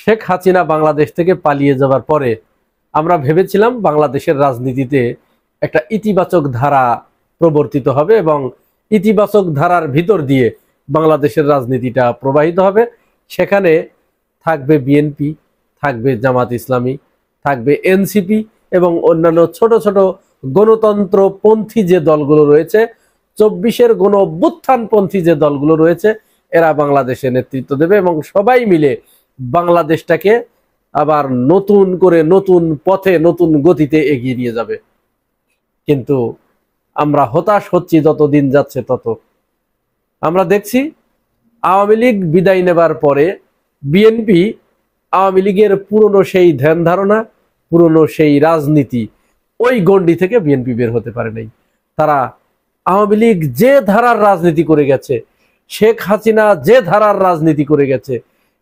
শেখ হাসিনা বাংলাদেশ থেকে পালিয়ে যাওয়ার পরে আমরা ভেবেছিলাম বাংলাদেশের রাজনীতিতে একটা ইতিবাচক ধারা প্রবর্তিত হবে এবং ইতিবাচক ধারার ভিতর দিয়ে বাংলাদেশের রাজনীতিটা প্রবাহিত হবে। সেখানে থাকবে বিএনপি, থাকবে জামাত ইসলামী, থাকবে এনসিপি এবং অন্যান্য ছোট ছোট গণতন্ত্রপন্থী যে দলগুলো রয়েছে, 24-এর গণ অভ্যুত্থানপন্থী যে দলগুলো রয়েছে, এরা বাংলাদেশে নেতৃত্ব দেবে এবং সবাই মিলে বাংলাদেশটাকে আবার নতুন করে নতুন পথে নতুন গতিতে এগিয়ে নিয়ে যাবে। কিন্তু আমরা হতাশ হচ্ছি, যত দিন যাচ্ছে তত আমরা দেখছি আওয়ামী লীগ বিদায় নেবার পরে বিএনপি আওয়ামী লীগের পুরনো সেই ধ্যান ধারণা, পুরনো সেই রাজনীতি, ওই গণ্ডি থেকে বিএনপি বের হতে পারে নাই। তারা আওয়ামী লীগ যে ধারার রাজনীতি করে গেছে, শেখ হাসিনা যে ধারার রাজনীতি করে গেছে,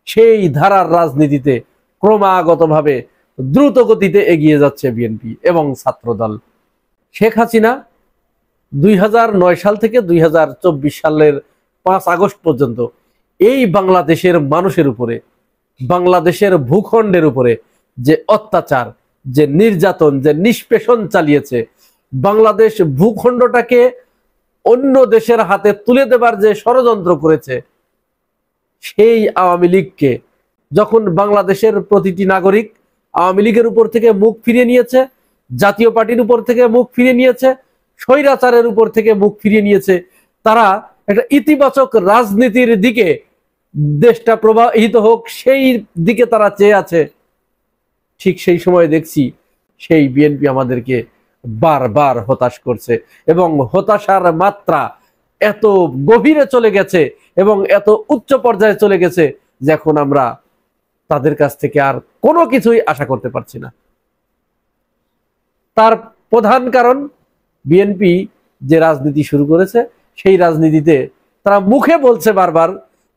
সেই ধারার রাজনীতিতে ক্রমাগতভাবে দ্রুত গতিতে এগিয়ে যাচ্ছে বিএনপি এবং ছাত্রদল। শেখ হাসিনা 2009 সাল থেকে 2024 সালের 5 আগস্ট পর্যন্ত এই বাংলাদেশের মানুষের উপরে, বাংলাদেশের ভূখণ্ডের উপরে যে অত্যাচার, যে নির্যাতন, যে নিষ্পেষণ চালিয়েছে, বাংলাদেশ ভূখণ্ডটাকে অন্য দেশের হাতে তুলে দেবার যে ষড়যন্ত্র করেছে, সেই আওয়ামী লীগকে যখন বাংলাদেশের প্রতিটি নাগরিক আওয়ামী লীগের উপর থেকে মুখ ফিরিয়ে নিয়েছে, জাতীয় পার্টির উপর থেকে মুখ ফিরিয়ে নিয়েছে, স্বৈরাচারের উপর থেকে মুখ ফিরিয়ে নিয়েছে, তারা একটা ইতিবাচক রাজনীতির দিকে দেশটা প্রবাহিত হোক সেই দিকে তারা চেয়ে আছে। ঠিক সেই সময় দেখছি সেই বিএনপি আমাদেরকে বারবার হতাশ করছে এবং হতাশার মাত্রা এত গভীরে চলে গেছে এবং এত উচ্চ পর্যায়ে চলে গেছে যে এখন আমরা তাদের কাছ থেকে আর কোনো কিছুই আশা করতে পারছি না। তার প্রধান কারণ বিএনপি যে রাজনীতি শুরু করেছে, সেই রাজনীতিতে তারা মুখে বলছে বারবার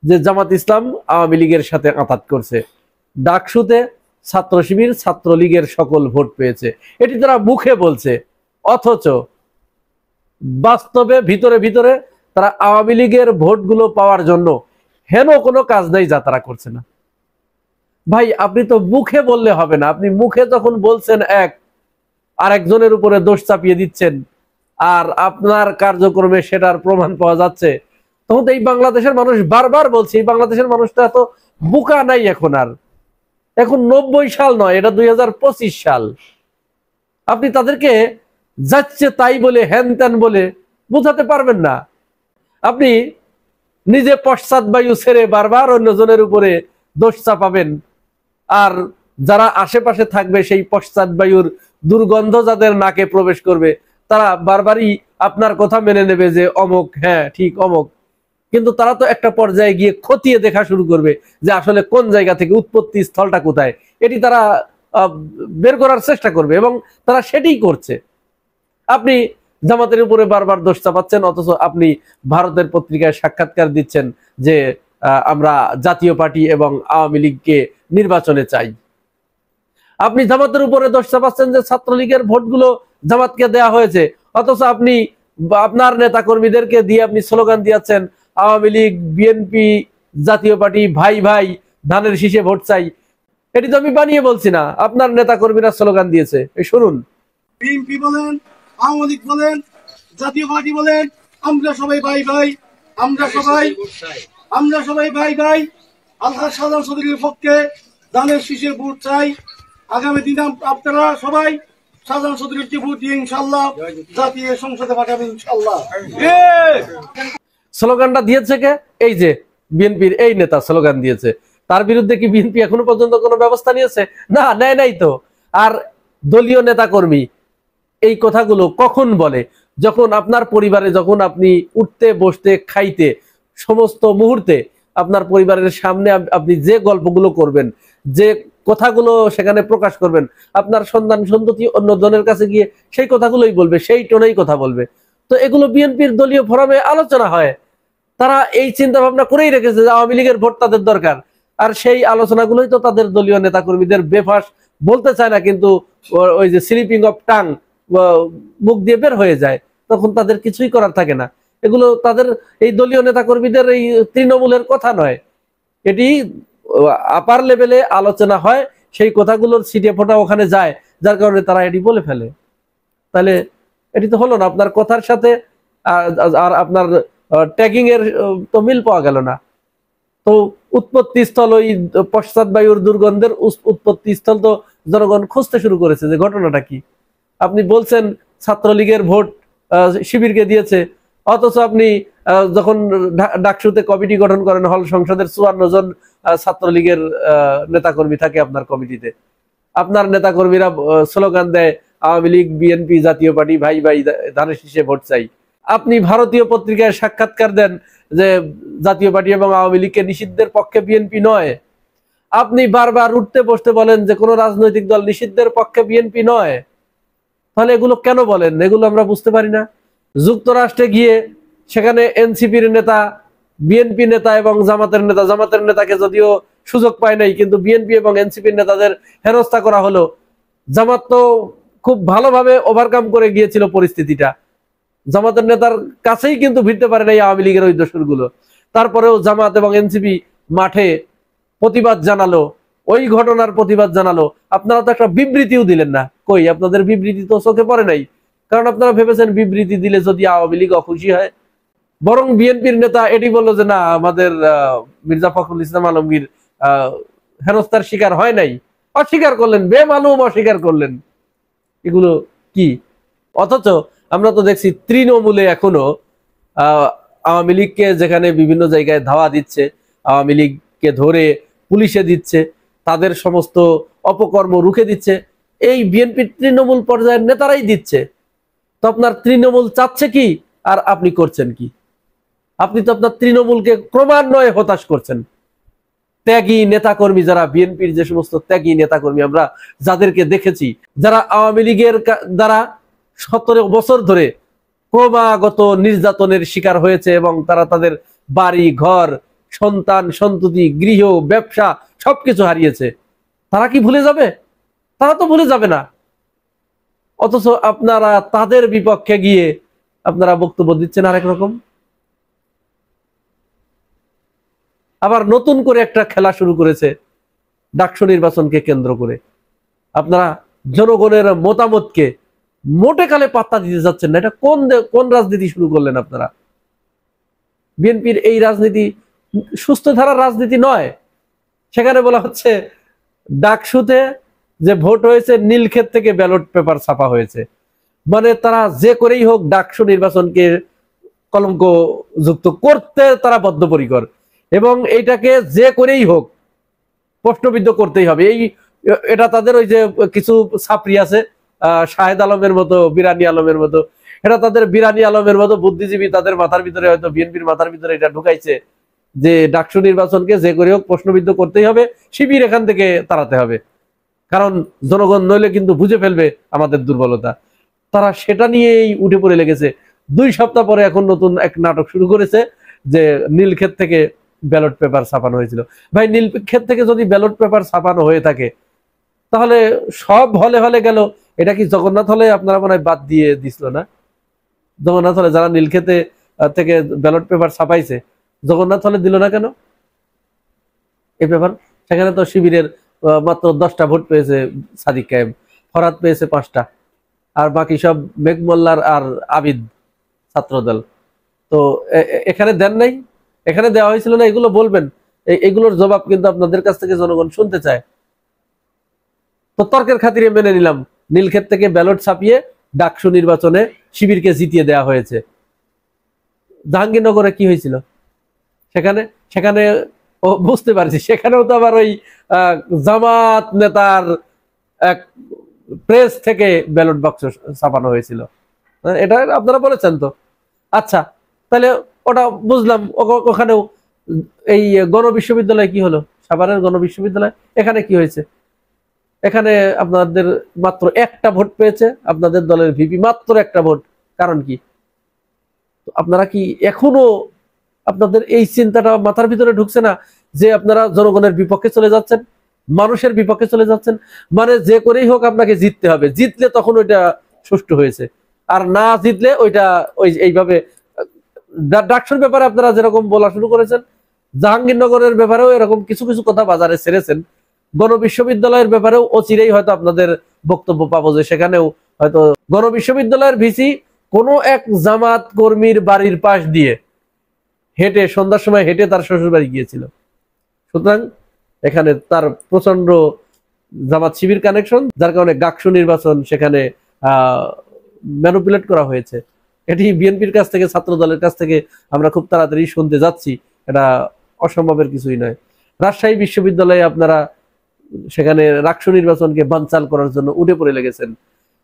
যে জামাত ইসলাম আওয়ামী লীগের সাথে আঁতাত করছে, ডাকসুতে ছাত্র শিবির ছাত্রলীগের সকল ভোট পেয়েছে, এটি তারা মুখে বলছে, অথচ বাস্তবে ভিতরে ভিতরে তারা আওয়ামী লীগের ভোটগুলো পাওয়ার জন্য হেন কোনো কাজ নেই যা তারা করছে না। ভাই, আপনি তো মুখে বললে হবে না, আপনি মুখে যখন বলছেন এক, আরেকজনের উপরে দোষ চাপিয়ে দিচ্ছেন আর আপনার কার্যক্রমে সেটার প্রমাণ পাওয়া যাচ্ছে, তখন তো এই বাংলাদেশের মানুষ বারবার বলছে, এই বাংলাদেশের মানুষটা এত বোকা নাই এখন আর। এখন 90 সাল নয়, এটা 2025 সাল। আপনি তাদেরকে যাচ্ছে তাই বলে, হ্যান ত্যান বলে বোঝাতে পারবেন না। আপনি নিজে পশ্চাৎ বায়ু ছেড়ে বারবার অন্যজনের উপরে দোষ চাপাবেন, আর যারা আশেপাশে থাকবে সেই পশ্চাৎ বায়ুর দুর্গন্ধ যাদের নাকে প্রবেশ করবে, তারা বারবারই আপনার কথা মেনে নেবে যে অমুক, হ্যাঁ ঠিক অমুক। কিন্তু তারা তো একটা পর্যায়ে গিয়ে খতিয়ে দেখা শুরু করবে যে আসলে কোন জায়গা থেকে উৎপত্তি স্থলটা কোথায়, এটি তারা বের করার চেষ্টা করবে এবং তারা সেটাই করছে। আপনি জামাতের উপরে বারবার দোষ চাপাচ্ছেন, অথচ আপনি ভারতের পত্রিকায় সাক্ষাৎকার দিচ্ছেন যে আমরা জাতীয় পার্টি এবং আওয়ামী লীগকে নির্বাচনে চাই। আপনি জামাতের উপরে দোষ চাপাচ্ছেন যে ছাত্রলীগের ভোটগুলো জামাতকে দেয়া হয়েছে, অথচ আপনি আপনার নেতা কর্মীদেরকে দিয়ে আপনি স্লোগান দিয়েছেন আওয়ামী লীগ বিএনপি জাতীয় পার্টি ভাই ভাই, ধানের শীষে ভোট চাই। এটি তো আমি বানিয়ে বলছি না, আপনার নেতা কর্মীরা স্লোগান দিয়েছে। এই শুনুন, বিএনপি বলেন, আওয়ামী লীগ বলেন, জাতীয় পার্টি বলেন, আমরা সবাই ভাই ভাই, আমরা সবাই ভাই ভাই। আলহাজ শাহজাহান চৌধুরীর পক্ষে ধানের শীষে ভোট চাই। আগামী দিনে আপনারা সবাই শাহজাহান চৌধুরীকে ভোট দিয়ে ইনশাল্লাহ জাতীয় সংসদে পাঠাবেন ইনশাল্লাহ। স্লোগানটা দিয়েছে কে? এই যে বিএনপির এই নেতা স্লোগান দিয়েছে। তার বিরুদ্ধে কি বিএনপি এখনো পর্যন্ত কোনো ব্যবস্থা নিয়েছে? না, নেয় নাই তো। আর দলীয় নেতা কর্মী এই কথাগুলো কখন বলে? যখন আপনার পরিবারে, যখন আপনি উঠতে বসতে খাইতে সমস্ত মুহূর্তে আপনার পরিবারের সামনে আপনি যে গল্পগুলো করবেন, যে কথাগুলো সেখানে প্রকাশ করবেন, আপনার সন্তান সন্ততি অন্যজনের কাছে গিয়ে সেই কথাগুলোই বলবে, সেই টোনেই কথা বলবে। তো এগুলো বিএনপির দলীয় ফোরামে আলোচনা হয়। তারা এই চিন্তা ভাবনা করেই রেখেছে যে আওয়ামী লীগের ভোট তাদের দরকার, আর সেই আলোচনাগুলোই তো তাদের দলীয় নেতাকর্মীদের বেফাস বলতে চায় না, কিন্তু ওই যে স্লিপিং অফ টাং মুখ দিয়ে বের হয়ে যায়, তখন তাদের কিছুই করার থাকে না। এগুলো তাদের এই দলীয় নেতাকর্মীদের এই তৃণমূলের কথা নয়, এটি আপার লেভেলে আলোচনা হয়, সেই কথাগুলোর ছিটে ফোটা ওখানে যায়, যার কারণে তারা এটি বলে ফেলে। তাহলে এটি তো হলো না, আপনার কথার সাথে আর আপনার ট্যাগিং এর তো মিল পাওয়া গেল না। তো উৎপত্তি স্থল, ওই পশ্চাৎ বায়ুর দুর্গন্ধের উৎপত্তি স্থল তো জনগণ খুঁজতে শুরু করেছে যে ঘটনাটা কি। আপনি বলছেন ছাত্রলীগের ভোট শিবিরকে দিয়েছে, অথচ আপনি যখন ডাকসুতে কমিটি গঠন করেন, হল সংসদের 54 জন ছাত্রলীগের নেতাকর্মী থাকে আপনার কমিটিতে, আপনার নেতাকর্মীরা স্লোগান দেয় আওয়ামী লীগ বিএনপি জাতীয় পার্টি ভাই ভাই ধানের শীষে ভোট চাই। আপনি ভারতীয় পত্রিকায় সাক্ষাৎকার দেন যে জাতীয় পার্টি এবং আওয়ামী লীগকে নিষিদ্ধের পক্ষে, বিএনপি নয়। আপনি বারবার উঠতে বসতে বলেন যে কোনো রাজনৈতিক দল নিষিদ্ধের পক্ষে, বিএনপি নয়। তাহলে এগুলো কেন বলেন? এগুলো আমরা বুঝতে পারি না। যুক্তরাষ্ট্রে গিয়ে সেখানে এনসিপির নেতা, বিএনপি নেতা এবং জামাতের নেতা, জামাতের নেতাকে যদিও সুযোগ পায় নাই, কিন্তু বিএনপি এবং এনসিপির নেতাদের হেনস্থা করা হলো। জামাত তো খুব ভালোভাবে ওভারকাম করে গিয়েছিল পরিস্থিতিটা, জামাতের নেতার কাছেই কিন্তু ভিড়তে পারে নাই আওয়ামী লীগের ওই দোসরগুলো। তারপরেও জামাত এবং এনসিপি মাঠে প্রতিবাদ জানালো, ওই ঘটনার প্রতিবাদ জানালো। আপনারা তো একটা বিবৃতিও দিলেন না। কই, আপনাদের বিবৃতি তো চোখে পড়ে নাই, কারণ আপনারা ভেবেছেন বিবৃতি দিলে যদি আওয়ামী লীগ অখুশি হয়। বরং বিএনপির নেতা এটি বললো যে না, আমাদের মির্জা ফখরুল ইসলাম আলমগীর হেনস্থার শিকার হয় নাই, অস্বীকার করলেন, বেমালুম অস্বীকার করলেন। এগুলো কি? অথচ আমরা তো দেখছি তৃণমূলে এখনো আওয়ামী লীগকে যেখানে বিভিন্ন জায়গায় ধাওয়া দিচ্ছে, আওয়ামী লীগকে ধরে পুলিশে দিচ্ছে, তাদের সমস্ত অপকর্ম রুখে দিচ্ছে, এই বিএনপির তৃণমূল পর্যায়ের নেতারাই দিচ্ছে। তো আপনার তৃণমূল চাচ্ছে কি, আর আপনি করছেন কি? আপনি তো আপনার তৃণমূলকে ক্রমান্বয়ে হতাশ করছেন। ত্যাগী নেতাকর্মী যারা, বিএনপির যে সমস্ত ত্যাগী নেতাকর্মী আমরা যাদেরকে দেখেছি, যারা আওয়ামী লীগের দ্বারা 17 বছর ধরে ক্রমাগত নির্যাতনের শিকার হয়েছে এবং তারা তাদের বাড়ি ঘর, সন্তান সন্ততি, গৃহ, ব্যবসা সবকিছু হারিয়েছে, তারা কি ভুলে যাবে? তারা তো ভুলে যাবে না। অথচ আপনারা তাদের বিপক্ষে গিয়ে আপনারা বক্তব্য দিচ্ছেন আরেক রকম। আবার নতুন করে একটা খেলা শুরু করেছে ডাকসু নির্বাচনকে কেন্দ্র করে। আপনারা জনগণের মতামতকে মোটে কালে পাত্তা দিতে যাচ্ছেন না। এটা কোন রাজনীতি শুরু করলেন আপনারা? বিএনপির এই রাজনীতি সুস্থ ধারার রাজনীতি নয়। সেখানে বলা হচ্ছে ডাকসুতে যে ভোট হয়েছে, নীলক্ষেত থেকে ব্যালট পেপার ছাপা হয়েছে, মানে তারা যে করেই হোক ডাকসু নির্বাচনকে কলঙ্ক যুক্ত করতে তারা বদ্ধপরিকর, এবং এইটাকে যে করেই হোক প্রশ্নবিদ্ধ করতেই হবে। এটা তাদের ওই যে কিছু ছাত্রী আছে শাহেদ আলমের মতো, বিরানি আলমের মতো, এটা তাদের বিরানি আলমের মতো বুদ্ধিজীবী, তাদের মাথার ভিতরে হয়তো বিএনপির মাথার ভিতরে এটা ঢুকাইছে যে ডাকসু নির্বাচনকে যে করে হোক প্রশ্নবিদ্ধ করতেই হবে, শিবির এখান থেকে তাড়াতে হবে, কারণ জনগণ নইলে কিন্তু বুঝে ফেলবে আমাদের দুর্বলতা। তারা সেটা নিয়েই উঠে পড়ে লেগেছে। 2 সপ্তাহ পরে এখন নতুন এক নাটক শুরু করেছে যে নীলক্ষেত থেকে ব্যালট পেপার ছাপানো হয়েছিল। ভাই, নীলক্ষেত থেকে যদি ব্যালট পেপার ছাপানো হয়ে থাকে তাহলে সব হলে হলে গেল। এটা কি জগন্নাথ হলে আপনারা মনে হয় বাদ দিয়ে দিছিল না? জগন্নাথ হলে যারা নীলক্ষেতে থেকে ব্যালট পেপার ছাপাইছে, জগন্নাথ হলে দিল না কেন এই পেপার? সেখানে তো শিবিরের মাত্র 10টা ভোট পেয়েছে সাদিক কায়েম, ফরহাদ পেয়েছে 5টা, আর বাকি সব মেঘমোল্লার আর আবিদ ছাত্রদল। তো এখানে দেন নাই, এখানে দেওয়া হয়েছিল না, এগুলো বলবেন। এগুলোর জবাব কিন্তু আপনাদের কাছ থেকে জনগণ শুনতে চায়। তো তর্কের খাতিরে মেনে নিলাম নীলক্ষেত থেকে ব্যালট ছাপিয়ে ডাকসু নির্বাচনে শিবিরকে জিতিয়ে দেওয়া হয়েছে। জাহাঙ্গীরনগরে কি হয়েছিল? সেখানে বুঝতে পারছি, সেখানেও তো আবার ওই জামাত নেতার এক প্রেস থেকে ব্যালট বাক্স ছাপানো হয়েছিল। এটা আপনারা বলেছেন তো। আচ্ছা, তাহলে ওটা বুঝলাম। ওখানেও এই গণবিশ্ববিদ্যালয় কি হলো? সাভারের গণবিশ্ববিদ্যালয়, এখানে কি হয়েছে? এখানে আপনাদের মাত্র 1টা ভোট পেয়েছে আপনাদের দলের ভিপি, মাত্র 1টা ভোট। কারণ কি? আপনারা কি এখনো আপনাদের এই চিন্তাটা মাথার ভিতরে ঢুকছে না যে আপনারা জনগণের বিপক্ষে চলে যাচ্ছেন, মানুষের বিপক্ষে চলে যাচ্ছেন? মানে যে করেই হোক আপনাকে জিততে হবে, জিতলে তখন ওইটা সুষ্ঠু হয়েছে, আর না জিতলে ওইটা এইভাবে ডাকসুর ব্যাপারে আপনারা যেরকম বলা শুরু করেছেন জাহাঙ্গীরনগরের ব্যাপারেও এরকম কিছু কিছু কথা বাজারে ছেড়েছেন। গণবিশ্ববিদ্যালয়ের ব্যাপারেও অচিরেই হয়তো আপনাদের বক্তব্য পাবো যে সেখানেও হয়তো গণবিশ্ববিদ্যালয়ের ভিসি কোনো এক জামাত কর্মীর বাড়ির পাশ দিয়ে হেঁটে সন্ধ্যার সময় হেঁটে তার শ্বশুর বাড়ি গিয়েছিল। সুতরাং এখানে তার প্রচন্ড জামাত শিবির কানেকশন, যার কারণে গাকসু নির্বাচন সেখানে ম্যানিপুলেট করা হয়েছে। এটি বিএনপির কাছ থেকে, ছাত্র দলের কাছ থেকে আমরা খুব তাড়াতাড়ি শুনতে যাচ্ছি, এটা অসম্ভবের কিছুই নয়। রাজশাহী বিশ্ববিদ্যালয়ে আপনারা সেখানে রাকসু নির্বাচনকে বানচাল করার জন্য উঠে পড়ে লেগেছেন,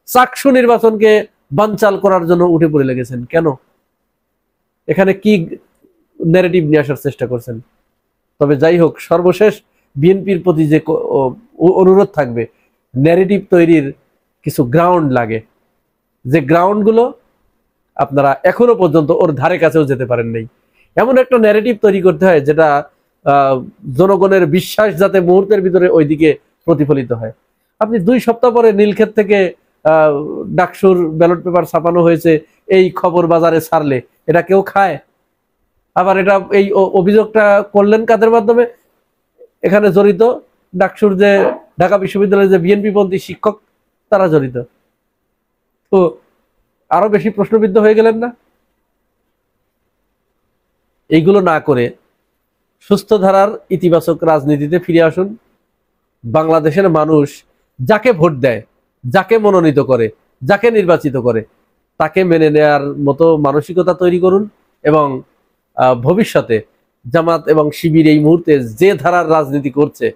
চাকসু নির্বাচনকে বানচাল করার জন্য উঠে পড়ে লেগেছেন। কেন? এখানে কি ন্যারেটিভ নিয়ে আসার চেষ্টা করছেন? তবে যাই হোক, সর্বশেষ বিএনপির প্রতি যে অনুরোধ থাকবে, ন্যারেটিভ তৈরির কিছু গ্রাউন্ড লাগে, যে গ্রাউন্ডগুলো আপনারা এখনো পর্যন্ত ওর ধারে কাছেও যেতে পারেন নাই। এমন একটা ন্যারেটিভ তৈরি করতে হয় যেটা জনগণের বিশ্বাস যাতে মুহূর্তের ভিতরে ওইদিকে প্রতিফলিত হয়। আপনি 2 সপ্তাহ পরে নীলক্ষেত থেকে ডাকসুর ব্যালট পেপার ছাপানো হয়েছে এই খবর বাজারে ছাড়লে এটা কেউ খায়? আবার এটা এই অভিযোগটা করলেন কাদের মাধ্যমে? এখানে জড়িত ডাকসুর যে ঢাকা বিশ্ববিদ্যালয়ের যে বিএনপি পন্থী শিক্ষক, তারা জড়িত। তো আরো বেশি প্রশ্নবিদ্ধ হয়ে গেলেন না? এইগুলো না করে সুস্থ ধারার ইতিবাচক রাজনীতিতে ফিরে আসুন। বাংলাদেশের মানুষ যাকে ভোট দেয়, যাকে মনোনীত করে, যাকে নির্বাচিত করে, তাকে মেনে নেয়ার মতো মানসিকতা তৈরি করুন এবং ভবিষ্যতে জামাত এবং শিবির এই মুহূর্তে যে ধারার রাজনীতি করছে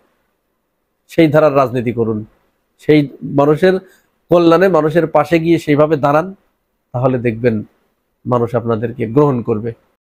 সেই ধারার রাজনীতি করুন। সেই মানুষের কল্যাণে, মানুষের পাশে গিয়ে সেইভাবে দাঁড়ান, তাহলে দেখবেন মানুষ আপনাদেরকে গ্রহণ করবে।